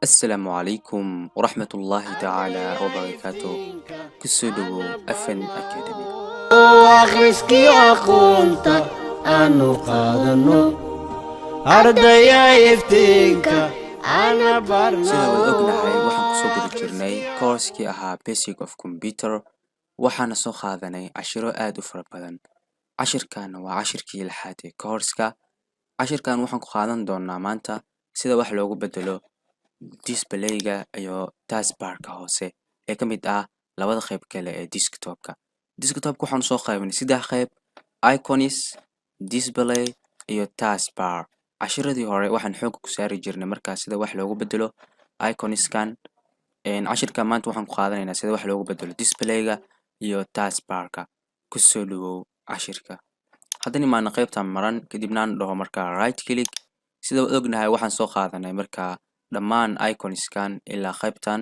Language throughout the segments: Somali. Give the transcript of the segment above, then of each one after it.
السلام عليكم ورحمة الله تعالى وبركاته. كسودو أفن أكاديمي. akhriskii aqoonta aanu qaadano ardaya iftiinka ana sida wad barno ognahay waxaan kusoo guda jirnay koorskii ahaa Basic of Computer waxaana soo qaadanay cashiro aad u fara badan. Cashirkan waa cashirkii lixaad ee koorska. Cashirkan waxaan ku qaadan doonaa maanta sida wax loogu bedelo display-ga iyo taskbar-ka hoose ee ka mid ah labada qayb kale ee desktop-ka. Desktop-ka waxaan soo qaybinay saddex qayb: icons, display iyo taskbar. Cashiradii hore waxaan xoog ku saari jirnay markaa sida wax loogu bedelo icons-kan. Cashirkan maanta waxaan ku qaadanaynaa sida wax loogu bedelo display-ga iyo taskbar-ka. Ku soo dhawow cashirka. Haddana imaana qaybtan maran kadibna aan dhaho markaa right click. Sida ognahay waxaan soo qaadanay markaa dhammaan icons-kan ilaa qaybtan.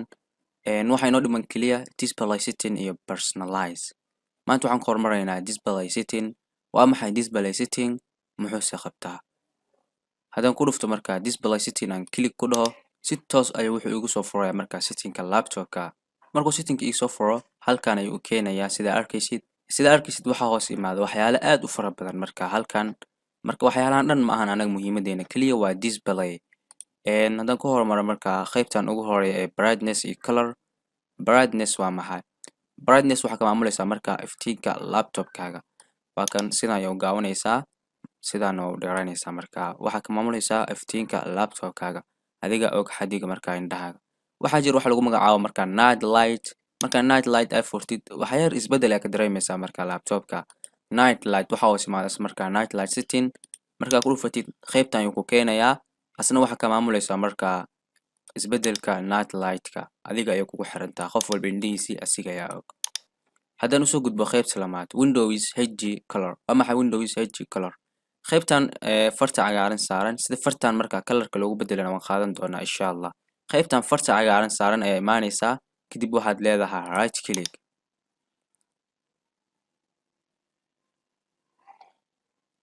Waxaa inoo dhiman kaliya display setting iyo personalize. Maanta waxaan ku hormaraynaa display setting. Waa maxay display setting? Muxuuse qabtaa? Haddaan ku dhufto markaa display setting aan click ku dhaho, si toos ayuu wuxuu igu soo furayaa markaa settingka laptop-ka. Markuu settingka ii soo furo, halkan ayuu u keenayaa sida arkaysid. Sida arkaysid waxaa hoos imaado waxyaalo aad u fara badan markaa halkan. Marka waxyaalahan dhan ma ahan anaga muhiimadeena kaliya waa display. Haddaan ku hormaro markaa qaybtan ugu horeeya ee brightness iyo color. Brightness waa maxay? Brightness waxaa ka maamulaysaa markaa iftiinka laptop-kaaga. Waa kan sidan ayuu gaawanaysaa, sidaan oo dheeraynaysaa markaa. Waxaa ka maamulaysaa iftiinka laptop-kaaga adiga og xadiga markaa indhahaaga. Waxaa jira wax lagu magacaabo markaa night light. Markaa night light ay furtid waxa yar isbedel ayaa ka dareemaysaa markaa laptop-ka. Night light waxaa hoos imaada markaa night light setting. Markaa ku dhufatid qaybtan ayuu ku keenayaa. Asna waxaa ka maamulaysaa markaa isbedelka night light-ka adiga ayay kugu xirantaa. Qof walba indhihiisii asiga ayaa og. Haddaan usoo gudbo qaybta labaad, Windows HD color. Waa maxay Windows HD color? qaybtan farta cagaaran saaran, sida fartan markaa colorka loogu bedelana waan qaadan doonaa insha Allah. Qaybtan farta cagaaran saaran ayaa imaanaysaa, kadib waxaad leedahay right click.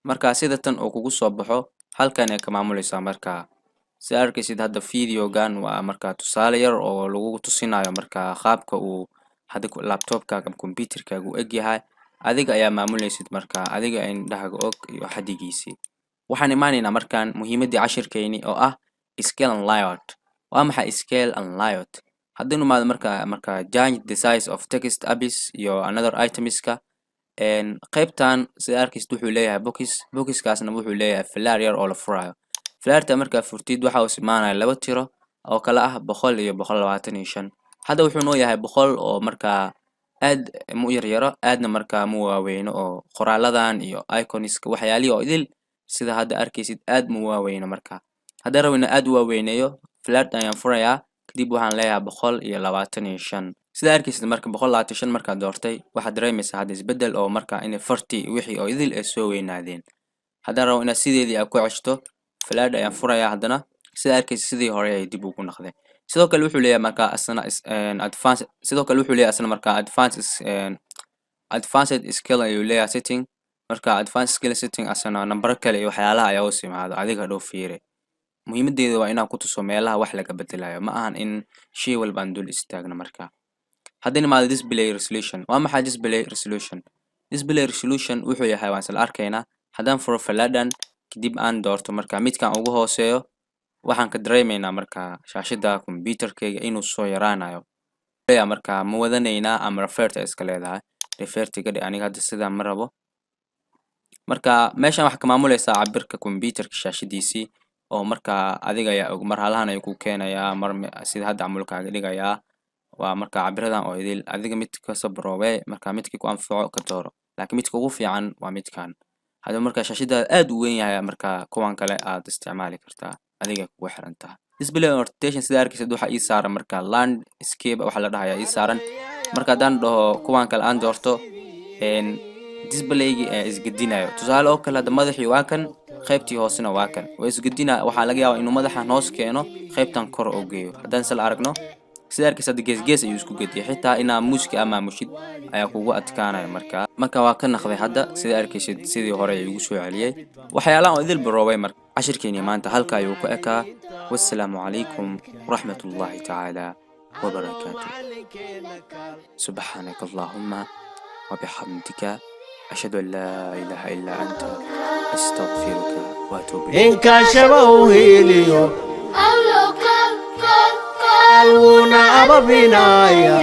Markaa sida tan oo kugu soo baxo, halkan ay ka maamulaysaa markaa. Si arkaysid hadda videogan waa markaa tusaale yar oo lagu tusinayo markaa qaabka uu hadda laptop-kaaga ama computer-kaaga u eg yahay. Adiga ayaa maamulaysid markaa, adiga indhahaaga og iyo xadigiisii. Waxaan imaanaynaa markaan muhiimadii cashirkeeni oo ah scale and layout. Waa maxay scale and layout? Haddii numaado markaa change the size of text abis iyo another items-ka. Qaybtan sida arkaysid wuxuu leeyahay box-kaasna wuxuu leeyahay flare yar oo la furayo. Flare-ta markaa furtid waxa uu simaanaya laba tiro oo kala ah 100 iyo 125. Hadda wuxuu noo yahay 100 oo markaa aad mu yar aadna markaa mu waaweyno oo qoraaladan iyo icons-ka waxyaalihi oo idil sida hadda arkaysid aad mu waaweyno markaa. Haddii rabina aad u waaweynayo flare ayaan furayaa, kadib waxaan leeyahay 125. sida arkaysid marka 125 markaa doortay waxaad dareemaysaa hadda isbedel oo markaa inay farti wixii oo idil ay soo weynaadeen. haddaan rabo inaad sideedii aad ku ceshto flare ayaan furayaa haddana sida arkaysid sidii hore ay dib ugu noqdeen. sidoo kale wuxuu leeyahay markaa asna advanced skill ayuu leeyahay setting. Marka advanced skill setting asna number kale iyo waxyaalaha ayaa hoos imaado adiga dhow fiire. Muhiimadeedu waa inaan ku tuso meelaha wax laga bedelayo, ma ahan in shay walba aan dul istaagno markaa. Haddii maad display resolution. Waa maxay display resolution? Display resolution wuxuu yahay waan isla arkaynaa. Haddaan furo falaadhan kadib aan doorto markaa midkaan ugu hooseeyo waxaan ka dareemaynaa markaa shaashada computer-kayga inuu soo yaraanayo. Markaa ma wadanaynaa ama referta iska leedahay. Refertiga aniga hadda sidaan ma rabo. Markaa meeshan wax ka maamulaysaa cabirka computer-ka shaashadiisii oo markaa adiga ayaa og marhalahan ay ku keenayaa sida hadda camulkaaga dhigayaa. waa markaa cabiradan oo idil adiga mid ka sabroowe markaa midkii ku anfaco ka dooro, laakiin midka ugu fiican waa midkan. Haddii markaa shaashada aad u weyn yahay markaa kuwan kale aad isticmaali kartaa adiga kugu xiran tahay. Display rotation sida arkaysid waxa ii saaran markaa landscape waxa la dhahayaa ii saaran. Marka haddaan dhaho kuwan kale aan doorto display-gi isgedinayo. Tusaale oo kale hadda madaxii waa kan, qaybtii hoosena waa kan. Way isgedina waxaa laga yaabaa inuu madaxan hoos keeno qaybtan kor oo geeyo. Haddaan isla aragno sida arkaysa gees ayuu isku gediye xitaa inaa muuska ama mushid ayaa kugu adkaanaya marka waa ka naqday hadda sida arkaysa sidii hore ay ugu soo celiyay waxyaalaha oo idil baroobay marka cashirkeeni maanta halka ayuu ku ekaa wassalaamu calaykum waraxmatullaahi tacaala wabarakaatuh subxaanaka allahumma wabixamdika ashhadu an laa ilaaha illaa anta astaghfiruka waatuubu ilayk إن كشفوا هيليو Allo, alguna aba binaaya